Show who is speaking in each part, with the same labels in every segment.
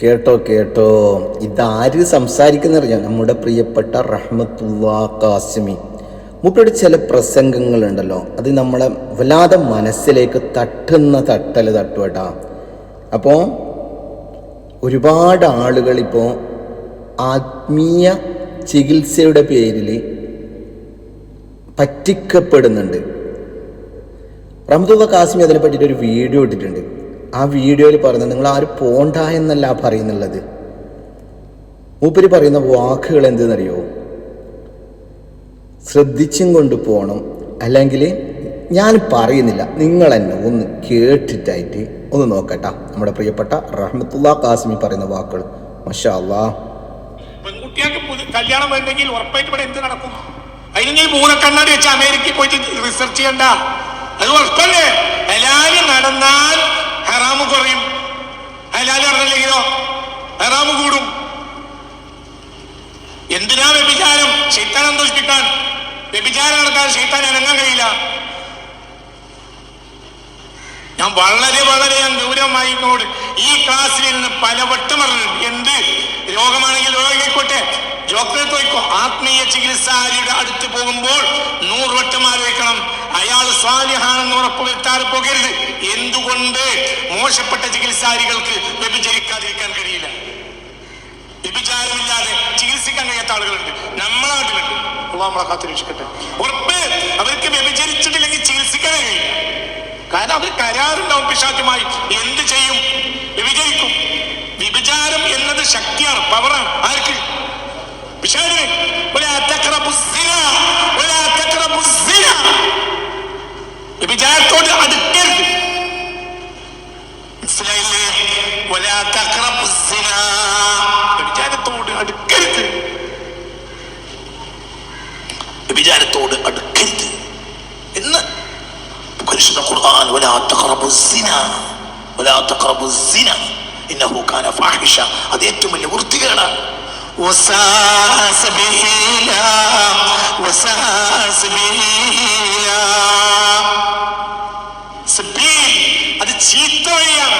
Speaker 1: കേട്ടോ കേട്ടോ, ഇതാര് സംസാരിക്കുന്നറിയാം? നമ്മുടെ പ്രിയപ്പെട്ട റഹ്മത്തുള്ള ഖാസിമി. മൂപ്പരുടെ ചില പ്രസംഗങ്ങളുണ്ടല്ലോ, അത് നമ്മളെ വല്ലാതെ മനസ്സിലേക്ക് തട്ടുവേട്ടാ. അപ്പോൾ ഒരുപാട് ആളുകൾ ഇപ്പോൾ ആത്മീയ ചികിത്സയുടെ പേരിൽ പറ്റിക്കപ്പെടുന്നുണ്ട്. റഹ്മത്തുള്ള ഖാസിമി അതിനെ പറ്റിയിട്ട് ഒരു വീഡിയോ ഇട്ടിട്ടുണ്ട്. ആ വീഡിയോയിൽ പറയുന്നത്, നിങ്ങൾ ആരും പോണ്ട എന്നല്ല പറയുന്നുള്ളത്. മൂപ്പര് പറയുന്ന വാക്കുകൾ എന്തെന്നറിയോ? ശ്രദ്ധിച്ചും കൊണ്ട് പോകണം, അല്ലെങ്കിൽ ഞാൻ പറയുന്നില്ല, നിങ്ങൾ തന്നെ ഒന്ന് കേട്ടിട്ടായിട്ട് ഒന്ന് നോക്കട്ടെ. നമ്മുടെ പ്രിയപ്പെട്ട റഹ്മത്തുള്ള ഖാസിമി പറയുന്ന വാക്കുകൾ. മാഷാ അല്ലാഹ്.
Speaker 2: പെൺകുട്ടികൾക്ക് കല്യാണം വേണ്ടെങ്കിൽ ഉറപ്പായിട്ട് ഇവിടെ എന്ത് നടക്കും? അതിന് മൂലക്കണ്ണാടി വെച്ച് അമേരിക്കയിൽ പോയിട്ട് റിസർച്ച് ചെയ്യണ്ട, അത് ഉറപ്പല്ലേ? ഹലാല് നടന്നാൽ ഹറാമ് കുറയും, ഹലാല് നടന്നില്ലെങ്കിലോ ഹറാമ് കൂടും. എന്തിനാ വ്യഭിചാരം? ശൈത്താൻ സന്തോഷിപ്പിക്കാൻ. വ്യഭിചാരം നടത്താൻ ശൈത്താൻ അനങ്ങാൻ കഴിയില്ല. ഞാൻ വളരെ ഗൗരവമായി ഈ ക്ലാസ്സിൽ നിന്ന് പലവട്ടം പറഞ്ഞു, എന്ത് രോഗമാണെങ്കിൽ രോഗിക്കോട്ടെ, ഡോക്ടറെ തോയ്ക്കോ, ആത്മീയ ചികിത്സാരിയുടെ അടുത്ത് പോകുമ്പോൾ 100 വട്ടം ആലോചിക്കണം, അയാൾ സ്വാലിഹാണെന്ന് ഉറപ്പുവരുത്താതെ പോകരുത്. എന്തുകൊണ്ട് മോശപ്പെട്ട ചികിത്സാരികൾക്ക് വ്യഭിചരിക്കാതിരിക്കാൻ കഴിയില്ല? വ്യഭിചാരമില്ലാതെ ചികിത്സിക്കാൻ കഴിയാത്ത ആളുകളുണ്ട്, നമ്മളെ നാട്ടിലുണ്ട്. അള്ളാഹു നമ്മളെ കാത്തുരക്ഷിക്കട്ടെ. ഉറപ്പ് അവർക്ക് വ്യഭിചരിച്ചിട്ടില്ലെങ്കിൽ ചികിത്സിക്കാനേ കഴിയില്ല. കാരണം അവർ കരാറുണ്ടാവും പിശാചുമായി. എന്ത് ചെയ്യും? വ്യഭിചരിക്കും. വ്യഭിചാരം എന്നത് ശക്തിയാണ്, പവറാണ്. ആർക്ക്? പിശാചിന്. വ്യഭിചാരത്തോട് അടുക്കരുത്. മനസ്സിലായില്ലേ? വ്യഭിചാരത്തോട് അടുക്കരുത്, വ്യഭിചാരത്തോട് അടുക്കരുത് എന്ന് പരിശുദ്ധ ഖുർആൻ. വലാ തഖറബുസ്സിന, വലാ തഖറബുസ്സിന ഇന്നഹു കാന ഫാഹിഷ, അത് ഏറ്റവും വലിയ വൃത്തികേടാണ്. അത് ചീത്ത വഴിയാണ്.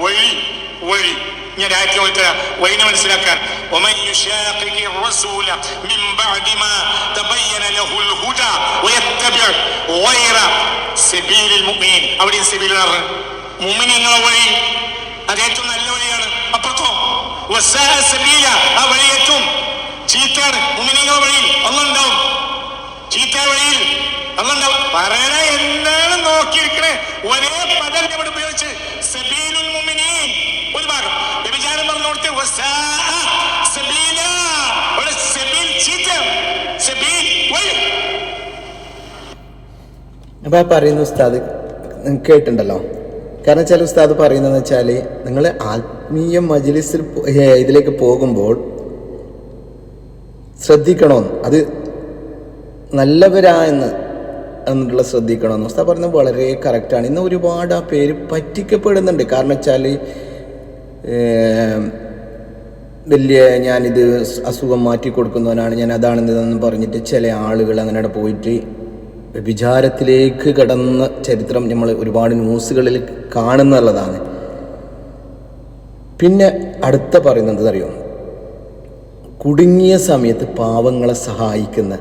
Speaker 2: വഴി ഞാൻ വഴിനെ മനസ്സിലാക്കാൻ, അവിടെയും സബീലാണ് മുഅ്മിനീങ്ങളുടെ വഴി, അത് ഏറ്റവും നല്ല വഴിയാണ്. അപ്പുറത്തോ ആ വഴി ഏറ്റവും ചീത്തയാണ്. മുഅ്മിനീങ്ങളുടെ വഴിയിൽ അല്ലാഹ് ഉണ്ടാവും, ചീത്ത വഴിയിൽ അല്ലാഹ് ഉണ്ടാവും. പറയണ എന്താണ് നോക്കിയിരിക്കണേ? ഒരേ പദം ഇവിടെ ഉപയോഗിച്ച് സബീലുൽ മുഅ്മിനീൻ ഒരു ഭാഗം, വ്യഭിചാരം പറഞ്ഞു കൊടുത്ത്
Speaker 1: അപ്പൊ പറയുന്ന ഉസ്താദ് കേട്ടുണ്ടല്ലോ. കാരണം ചില ഉസ്താദ് പറയുന്നതെന്ന് വെച്ചാൽ, നിങ്ങൾ ആത്മീയ മജ്‌ലിസിൽ ഇതിലേക്ക് പോകുമ്പോൾ ശ്രദ്ധിക്കണമെന്ന്, അത് നല്ലവരാ എന്നുള്ള ശ്രദ്ധിക്കണമെന്ന് ഉസ്താദ് പറയുന്നത് വളരെ കറക്റ്റാണ്. ഇന്ന് ഒരുപാട് ആ പേര് പറ്റിക്കപ്പെടുന്നുണ്ട്. കാരണം വെച്ചാൽ വലിയ ഞാനിത് അസുഖം മാറ്റി കൊടുക്കുന്നവനാണ്, ഞാൻ അതാണെന്ന് പറഞ്ഞിട്ട് ചില ആളുകൾ അങ്ങനെ പോയിട്ട് വിചാരത്തിലേക്ക് കടന്ന ചരിത്രം നമ്മൾ ഒരുപാട് ന്യൂസുകളിൽ കാണുന്നുള്ളതാണ്. പിന്നെ അടുത്ത പറയുന്നത് അറിയോ? കുടുങ്ങിയ സമയത്ത് പാവങ്ങളെ സഹായിക്കുന്ന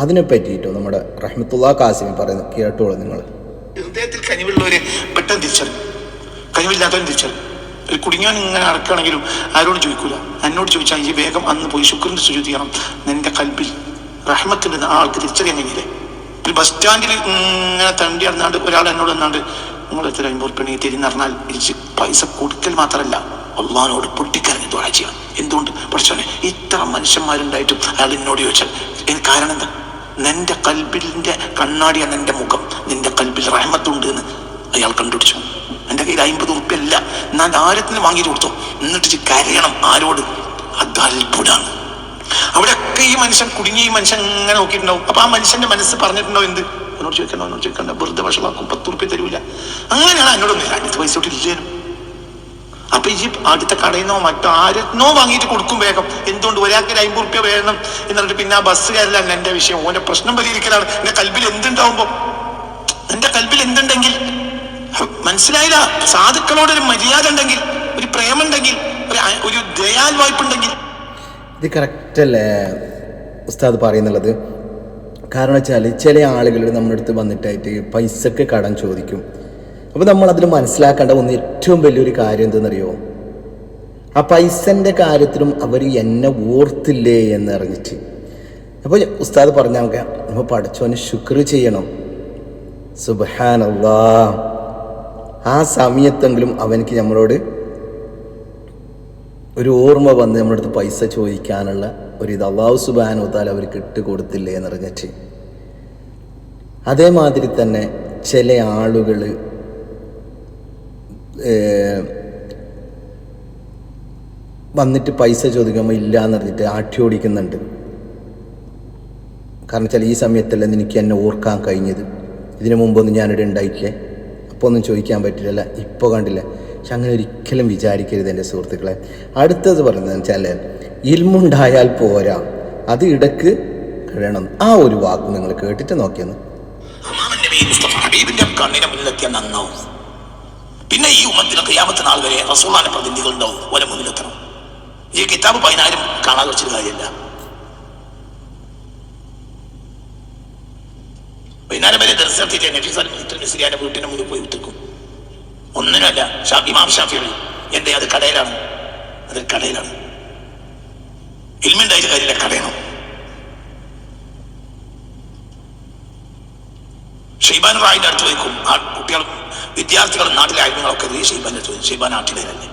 Speaker 1: അതിനെ പറ്റിയിട്ടോ നമ്മുടെ റഹ്മത്തുള്ള ഖാസിമി പറയുന്നത് കേട്ടോളൂ നിങ്ങൾ.
Speaker 2: ഹൃദയത്തിൽ കനിവുള്ളവരെ പെട്ടെന്ന് തിരിച്ചറിയും, കനിവില്ലാത്തവരും തിരിച്ചറിയും. ഒരു കുടുങ്ങിയവൻ ഇങ്ങനെ അടക്കുകയാണെങ്കിലും ആരോടും ചോദിക്കൂല. എന്നോട് ചോദിച്ചാൽ ഈ വേഗം അന്ന് പോയി ശുക്രിന്റെ സുജൂദ് ചെയ്യണം. നിന്റെ കൽബിൽ റഹ്മത്തുണ്ടെന്ന് ആൾക്ക് തിരിച്ചറിയാൻ കഴിഞ്ഞില്ലേ? ഒരു ബസ് സ്റ്റാൻഡിൽ ഇങ്ങനെ തണ്ടി നടന്നാണ്ട് ഒരാൾ എന്നോട് വന്നാണ്ട്, നിങ്ങൾ എത്ര 50 ഉറുപ്പിക തിരിഞ്ഞ് പറഞ്ഞാൽ പൈസ കൊടുക്കൽ മാത്രമല്ല, അള്ളാഹിനോട് പൊട്ടിക്കരഞ്ഞ് ദുആ ചെയ്യണം. എന്തുകൊണ്ട്? പഠിച്ചോനെ, ഇത്ര മനുഷ്യന്മാരുണ്ടായിട്ടും അയാൾ എന്നോട് ചോദിച്ചാൽ എനിക്ക് കാരണം എന്താ? നിന്റെ കൽബിലിന്റെ കണ്ണാടിയാണ് നിന്റെ മുഖം, നിന്റെ കൽബിൽ റഹ്മത്തുണ്ട് എന്ന് അയാൾ കണ്ടുപിടിച്ചു. എൻ്റെ കയ്യിൽ 50 ഉറുപ്പിക അല്ല, എന്നാൽ ആരത്തിന് വാങ്ങിയിട്ട് കൊടുത്തോ, എന്നിട്ട് കരയണം. ആരോട്? അത് അത്ഭുതമാണ്. അവിടെയൊക്കെ ഈ മനുഷ്യൻ കുടുങ്ങി, ഈ മനുഷ്യൻ ഇങ്ങനെ നോക്കിയിട്ടുണ്ടാവും. അപ്പൊ ആ മനുഷ്യന്റെ മനസ്സ് പറഞ്ഞിട്ടുണ്ടാവും, എന്ത്? എന്നോട് ചോദിക്കണ്ട, വെറുതെ വഷളാക്കും, 10 ഉറുപ്പിക തരൂല. അങ്ങനെയാണ് എന്നോടൊന്നും അടുത്ത പൈസ തൊട്ട് ഇല്ലേനും. അപ്പൊ ഈ അടുത്ത കടയിൽ നിന്നോ മറ്റോ ആരെന്നോ വാങ്ങിയിട്ട് കൊടുക്കും വേഗം. എന്തുകൊണ്ട്? ഒരാൾക്ക് 50 ഉറുപ്പിക വേണം എന്നിട്ട് പിന്നെ ആ ബസ്സുകാരിലല്ല എന്റെ വിഷയം, ഓന്റെ പ്രശ്നം പരിഹരിക്കലാണ്. എന്റെ കൽബിൽ എന്തുണ്ടാവുമ്പോ, എന്റെ കൽബിൽ എന്തുണ്ടെങ്കിൽ മനസ്സിലായില്ല? സാധുക്കളോടൊരു മര്യാദ ഉണ്ടെങ്കിൽ, ഒരു പ്രേമുണ്ടെങ്കിൽ, ഒരു ഒരു ദയാൽ വായ്പുണ്ടെങ്കിൽ.
Speaker 1: ഇത് കറക്റ്റല്ലേ ഉസ്താദ് പറയുന്നുള്ളത്? കാരണം വെച്ചാൽ ചില ആളുകൾ നമ്മുടെ അടുത്ത് വന്നിട്ടായിട്ട് പൈസക്ക് കടം ചോദിക്കും. അപ്പോൾ നമ്മൾ അതിൽ മനസ്സിലാക്കേണ്ട ഏറ്റവും വലിയൊരു കാര്യം എന്തെന്നറിയോ? ആ പൈസൻ്റെ കാര്യത്തിലും അവർ എന്നെ ഓർത്തില്ലേ എന്നറിഞ്ഞിട്ട്. അപ്പോൾ ഉസ്താദ് പറഞ്ഞ നമ്മൾ പഠിച്ചവന് ശുക്ർ ചെയ്യണം. സുബ്ഹാനല്ലാഹ്, ആ സമയത്തെങ്കിലും അവനക്ക് നമ്മളോട് ഒരു ഓർമ്മ വന്ന് നമ്മുടെ അടുത്ത് പൈസ ചോദിക്കാനുള്ള ഇത് അല്ലാഹു സുബ്ഹാനഹു തആല അവർക്ക് ഇട്ട് കൊടുത്തില്ലേ എന്നറിഞ്ഞിട്ട്. അതേമാതിരി തന്നെ ചില ആളുകൾ വന്നിട്ട് പൈസ ചോദിക്കുമ്പോൾ ഇല്ല എന്നറിഞ്ഞിട്ട് ആട്ടി ഓടിക്കുന്നുണ്ട്. കാരണം വെച്ചാൽ ഈ സമയത്തല്ലേ എനിക്ക് എന്നെ ഓർക്കാൻ കഴിഞ്ഞത്, ഇതിനു മുമ്പൊന്നും ഞാനിവിടെ ഉണ്ടായിട്ടില്ലേ, അപ്പോൾ ഒന്നും ചോദിക്കാൻ പറ്റില്ല, ഇപ്പോൾ കണ്ടില്ല. പക്ഷെ അങ്ങനെ ഒരിക്കലും വിചാരിക്കരുത് എൻ്റെ സുഹൃത്തുക്കളെ. അടുത്തത് പറയുന്നത് വെച്ചാൽ ഇൽമുണ്ടായാൽ പോരാ, അത് ഇടക്ക് കഴിയണം. ആ ഒരു വാക്ക് നിങ്ങൾ കേട്ടിട്ട് നോക്കിയെന്ന്.
Speaker 2: കണ്ണിനെ മുന്നിലെത്തിയാൽ നന്നാവും. പിന്നെ ഈ ഉമ്മത്തിന് ഖിയാമത്ത് നാൾ വരെ റസൂലുള്ളാഹിന്റെ പ്രതിനിധികൾ ഉണ്ടാവും, ഓലെ മുന്നിലെത്തണം. ഈ കിതാബ് 14 കാണാതെ വെച്ചൊരു കാര്യമല്ല. 14 വരെ ദർശനത്തിട്ട് നഫീസാന്റെ വീട്ടിന്റെ മുന്നിൽ പോയി വിട്ടിരിക്കും. ഒന്നിനല്ല. ഇമാം ഷാഫിഈ എന്റെ അത് കടയിലാണ്, അത് കടയിലാണ്. ഇൽമിന്റെ കാര്യമില്ല, കടയണം. ഷെയ്ബാൻ റായിന്റെ അടുത്ത് വയ്ക്കും. ആ കുട്ടികളും വിദ്യാർത്ഥികളും നാട്ടിലെ ആത്മീയങ്ങളൊക്കെ ഷെയ്ബാന്റെ അടുത്ത് വയ്ക്കും. ഷെയ്ബാൻ നാട്ടിലേതല്ലേ,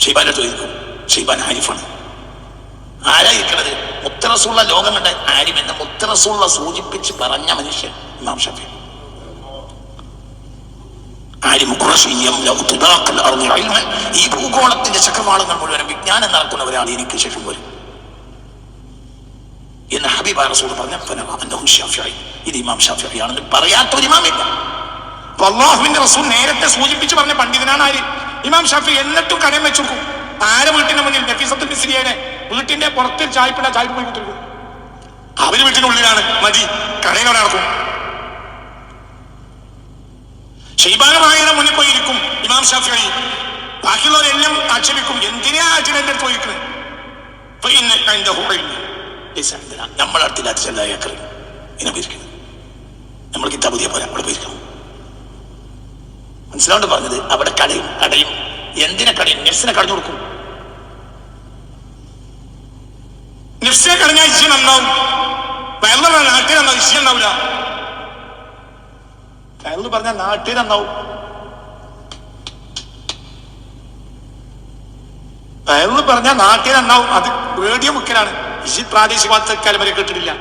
Speaker 2: ഷെയ്ബാന്റെ അടുത്ത് വയ്ക്കും. ഷെയ്ബാൻ ആരിഫാണ്. ആരായിരിക്കണത്? മുത്തറസൂള്ള ലോകം കണ്ട ആരിഫ് എന്ന മുത്തറസൂള്ള സൂചിപ്പിച്ച് പറഞ്ഞ മനുഷ്യൻ ഇമാം ഷാഫിഈ. ഈ ഭൂഗോളത്തിന്റെ ചക്രവാളങ്ങൾ മുഴുവൻ വിജ്ഞാനം നടക്കുന്നവരാണ് എനിക്ക് ശേഷം വരും എന്ന് ഹബീബ് റസൂൽ പറഞ്ഞ ഇത് ഇമാം ഷാഫിഈ ആണെന്ന് പറയാത്ത ഒരു ഇമാമില്ല. അല്ലാഹുവിന്റെ റസൂൽ നേരത്തെ സൂചിപ്പിച്ച് പറഞ്ഞ പണ്ഡിതനാണ് ആര്? ഇമാം ഷാഫിഈ. എന്നിട്ടും കടം വെച്ചുകൊടുക്കും. ആരെ വീട്ടിന്റെ മുന്നിൽ? നഫീസത്തുൽ മിസ്രിയുടെ വീട്ടിന്റെ പുറത്തിൽ ചായ്പില്ല, ചായ്പ് പോയി കുത്തിരിക്കും. അവര് വീട്ടിനുള്ളിലാണ്, മതി, കടയിലവിടെ നടക്കും. ഷെയ്ബാനുമായുടെ മുന്നിൽ പോയിരിക്കും ഇമാം ഷാഫിഈ. ബാക്കിയുള്ളവരെല്ലാം ആക്ഷേപിക്കും, എന്തിനാ ആക്ഷേപന്റെ അടുത്ത് പോയിരിക്കുന്നത്? നമ്മളെ അടുത്തില്ലാത്ത ചെല്ലായി ഇങ്ങനെ പോയിരിക്കണം. നമ്മൾ കിതാബ് പുതിയ പോലെ അവിടെ പോയിരിക്കണം. മനസ്സിലാണ്ട് പറഞ്ഞത്? അവിടെ കടയും എന്തിനെ കടയും? നെഫ്സിനെ കടഞ്ഞു കൊടുക്കും. നെഫ്സിനെ കടഞ്ഞാൽ ഇഷ്യ നന്നാവും. വയറുള്ള നാട്ടിൽ നന്നാവും, ഇഷ്യ ഉണ്ടാവില്ല. വയറു പറഞ്ഞാൽ നാട്ടിൽ നന്നാവും. വയറു പറഞ്ഞാൽ നാട്ടിൽ നന്നാവും. അത് റേഡിയോ മുക്കലാണ്. ഇഷി പ്രാദേശിക വാർത്തക്കാലം വരെ കേട്ടിട്ടില്ല.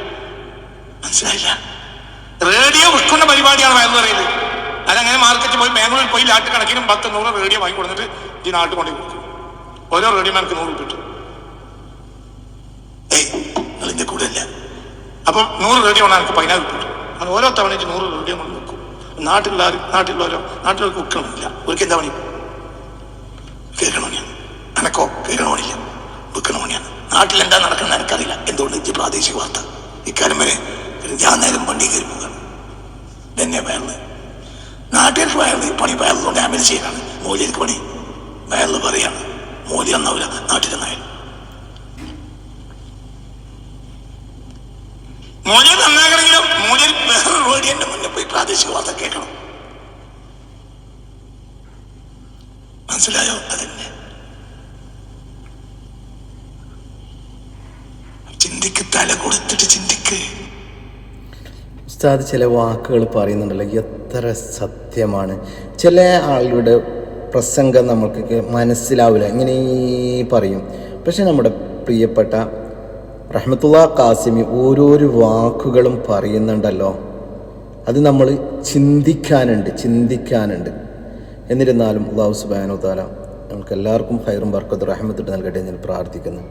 Speaker 2: മനസ്സിലായില്ല? റേഡിയോ വിൽക്കുന്ന പരിപാടിയാണ് വയറു പറയുന്നത്. അതങ്ങനെ മാർക്കറ്റിൽ പോയി ബാംഗ്ലൂരിൽ പോയി ലാട്ട് കണക്കിനും 10-100 റേഡിയോ വാങ്ങി കൊടുത്തിട്ട് ഈ നാട്ടിൽ കൊണ്ടു കൊടുക്കും. ഓരോ റേഡിയോമാർക്ക് 100 രൂപ കിട്ടും. നിങ്ങളിന്റെ കൂടെ അല്ല. അപ്പം 100 റേഡിയോ ആണ് എനിക്ക് 14 രൂപ കിട്ടും. അങ്ങനെ ഓരോ തവണ 100 റേഡിയോ കൊണ്ട് വെക്കും. നാട്ടിലുള്ളവർക്ക് വിൽക്കണമില്ല. ഒരിക്കൽ എന്താ പണി? കേൾക്കണമണിയാണ്. എനക്കോ കേൾക്കണമണില്ല, വിൽക്കണമണിയാണ്. നാട്ടിൽ എന്താ നടക്കുന്നത് എനിക്കറിയില്ല. എന്തുകൊണ്ട്? ഇത് പ്രാദേശിക വാർത്ത. ഇക്കാലം വരെ ഞാൻ നേരം വണ്ടി കയറി പോകാണ്. എന്നെ വയറില് നാട്ടുകാർക്ക് വയറില് പണി വയറിലോ ഡാമേജ് ചെയ്യാനാണ്. മൂല്യർക്ക് പണി വയറില് പറയാണ്. മൂല്യം എന്നാവില്ല, നാട്ടിൽ നന്നായാലും മൂല്യം നന്നാകണമെങ്കിലും മൂല്യം വേറെ റേഡിയോന്റെ മുന്നിൽ പോയി പ്രാദേശിക വാർത്ത കേൾക്കണം. മനസ്സിലായോ? അതന്നെ. ചിന്തിക്ക്, തല കൊടുത്തിട്ട് ചിന്തിക്ക്.
Speaker 1: ഉസ്താദ് ചില വാക്കുകൾ പറയുന്നുണ്ടല്ലോ, എത്ര സത്യമാണ്. ചില ആളുകളുടെ പ്രസംഗം നമുക്ക് മനസ്സിലാവില്ല, ഇങ്ങനെ പറയും. പക്ഷെ നമ്മുടെ പ്രിയപ്പെട്ട റഹ്മത്തുള്ളാ ഖാസിമി ഓരോരോ വാക്കുകളും പറയുന്നുണ്ടല്ലോ, അത് നമ്മൾ ചിന്തിക്കാനുണ്ട്. എന്നിരുന്നാലും അല്ലാഹു സുബ്ഹാനഹു വ തആല നമുക്ക് എല്ലാവർക്കും ഖൈറും ബർക്കത്തും റഹ്മത്തും നൽകട്ടെ എന്ന് പ്രാർത്ഥിക്കുന്നു.